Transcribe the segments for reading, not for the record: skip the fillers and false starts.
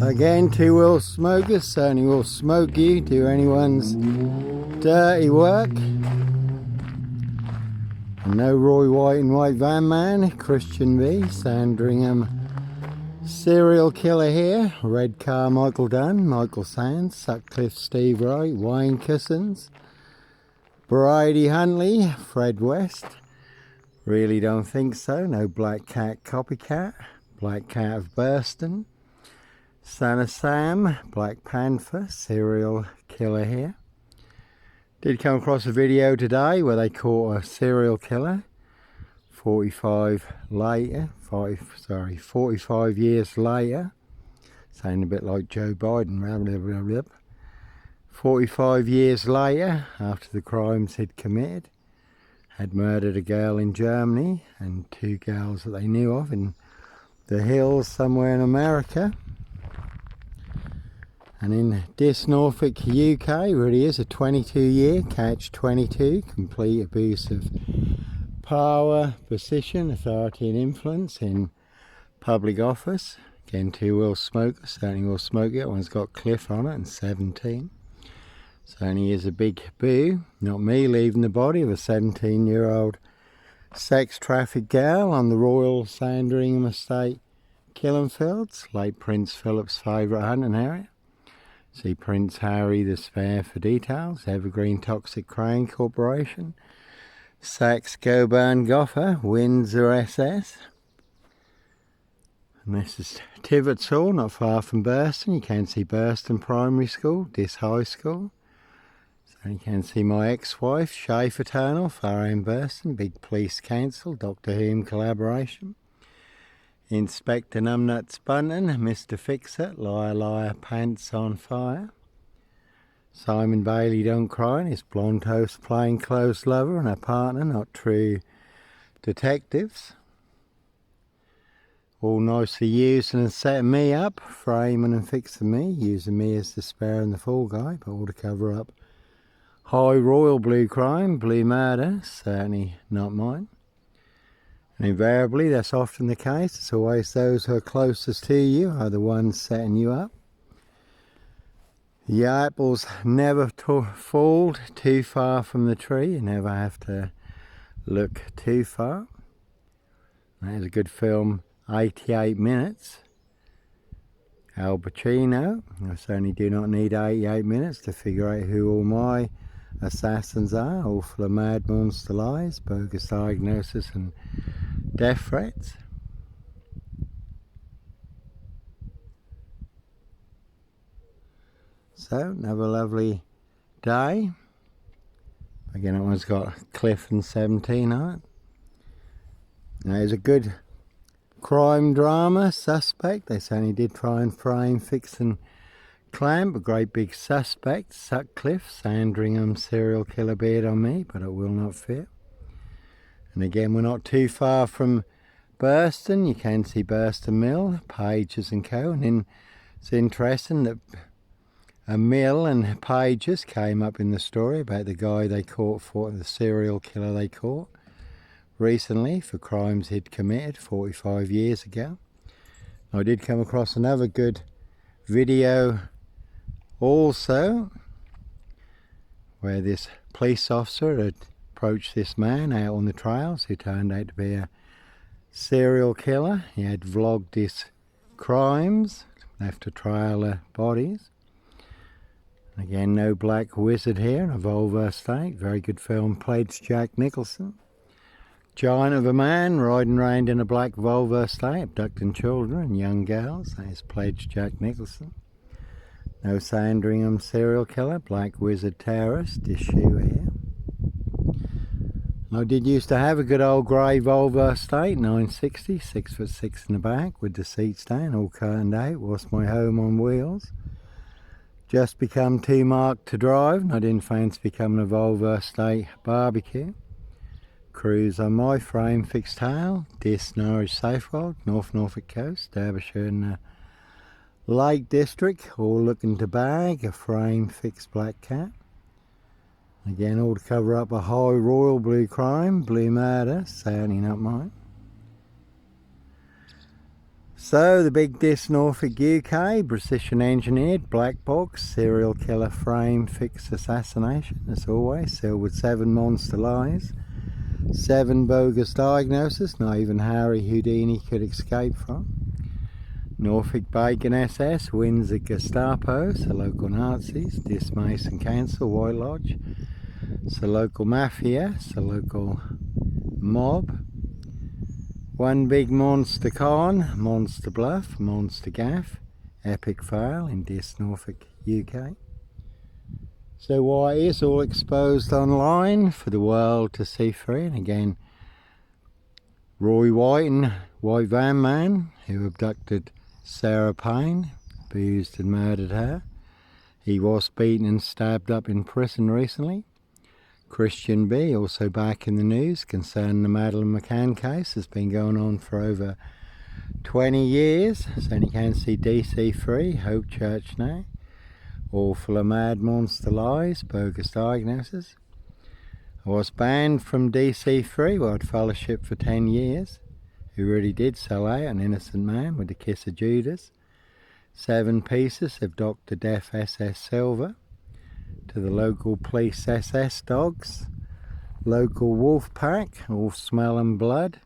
Again, two-wheel smokers certainly will smoke you, do anyone's dirty work. And no Roy White and White Van Man, Christian V, Sandringham serial killer here. Red Car Michael Dunn, Michael Sands, Sutcliffe Steve Wright, Wayne Cousins, Brady Huntley, Fred West. Really don't think so. No Black Cat Copycat, Black Cat of Burston, Son of Sam, Black Panther, serial killer here. Did come across a video today where they caught a serial killer 45 years later. Sound a bit like Joe Biden. 45 years later, after the crimes he'd committed, had murdered a girl in Germany and two girls that they knew of in the hills somewhere in America. And in this Norfolk, UK, really is a 22-year catch-22, complete abuse of power, position, authority and influence in public office. Again, two-wheel smoker, certainly will smoke it. One's got Cliff on it and 17. Certainly is a big boo. Not me leaving the body of a 17-year-old sex trafficked girl on the Royal Sandringham Estate, Killenfields, late Prince Philip's favourite hunting area. See Prince Harry the Spare for details. Evergreen Toxic Crane Corporation, Saxe Coburn Gopher, Windsor SS. And this is Tiverts Hall, not far from Burston. You can see Burston Primary School, Dis High School. So you can see my ex-wife, Shay Fraternal, Fareham Burston, Big Police Council, Doctor Whom collaboration. Inspector Numbnuts Bunton, Mr. Fix-It, Liar Liar Pants on Fire. Simon Bailey Don't Cry, and his blonde toast plainclothes lover and her partner, not true detectives. All nicely using and setting me up, framing and fixing me, using me as the spare and the fall guy, but all to cover up high royal blue crime, blue murder, certainly not mine. And invariably, that's often the case. It's always those who are closest to you are the ones setting you up. The apples never fall too far from the tree. You never have to look too far. There's a good film, 88 Minutes. Al Pacino. I certainly do not need 88 minutes to figure out who all my assassins are. All full of mad monster lies, bogus diagnosis and death threats. So, another lovely day. Again, that one's got Cliff and 17 on it. Now, there's a good crime drama suspect. They certainly did try and frame, fix and clamp a great big suspect. Sutcliffe, Sandringham serial killer beard on me, but it will not fit. And again, we're not too far from Burston. You can see Burston Mill, Pages and Co. And it's interesting that a mill and Pages came up in the story about the guy they caught for the serial killer they caught recently for crimes he'd committed 45 years ago. I did come across another good video also where this police officer had approached this man out on the trails who turned out to be a serial killer. He had vlogged his crimes, left a trail of bodies. Again, no black wizard here in a Volvo estate. Very good film, pledged Jack Nicholson. Giant of a man riding around in a black Volvo estate, abducting children and young girls. That is pledged Jack Nicholson. No Sandringham serial killer, black wizard terrorist, issue here. I did used to have a good old grey Volvo estate, 960, 6'6" in the back with the seats down, all curtained out. Was my home on wheels. Just become too marked to drive, and I didn't fancy becoming a Volvo estate barbecue. Cruise on my frame fixed tail, Dis Norwich Southwold, North Norfolk coast, Derbyshire and the Lake District, all looking to bag a frame fixed black cat. Again, all to cover up a high royal blue crime, blue murder, certainly not mine. So the big disc, Norfolk UK, precision engineered black box serial killer frame fix assassination, as always, sealed with 7 monster lies, 7 bogus diagnoses not even Harry Houdini could escape from. Norfolk Bacon SS wins the Gestapo, so local Nazis, Disc Mason Council, White Lodge, so local mafia, so local mob. One big monster con, monster bluff, monster gaff, epic fail in Disc Norfolk UK. So why is all exposed online for the world to see free? And again, Roy White and White Van Man, who abducted Sarah Payne, abused and murdered her. He was beaten and stabbed up in prison recently. Christian B, also back in the news concerning the Madeleine McCann case, has been going on for over 20 years. So you can see DC Free, Hope Church now, all full of mad monster lies, bogus diagnoses. I was banned from DC Free, World Fellowship, for 10 years. Who really did sell out an innocent man with the kiss of Judas. 7 pieces of Dr. Death SS Silver to the local police SS dogs, local wolf pack, all smelling blood,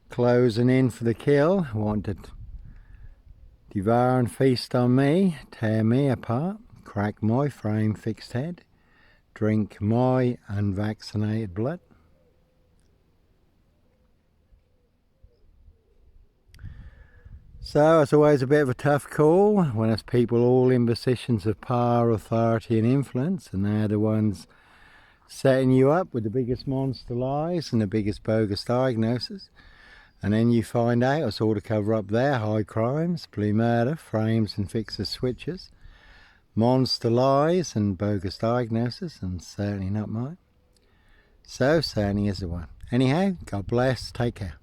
closing in for the kill, want to devour and feast on me, tear me apart, crack my frame fixed head, drink my unvaccinated blood. So it's always a bit of a tough call when it's people all in positions of power, authority and influence, and they're the ones setting you up with the biggest monster lies and the biggest bogus diagnosis, and then you find out it's all to cover up their high crimes, blue murder, frames and fixer switches, monster lies and bogus diagnosis, and certainly not mine. So certainly is the one. Anyhow, God bless, take care.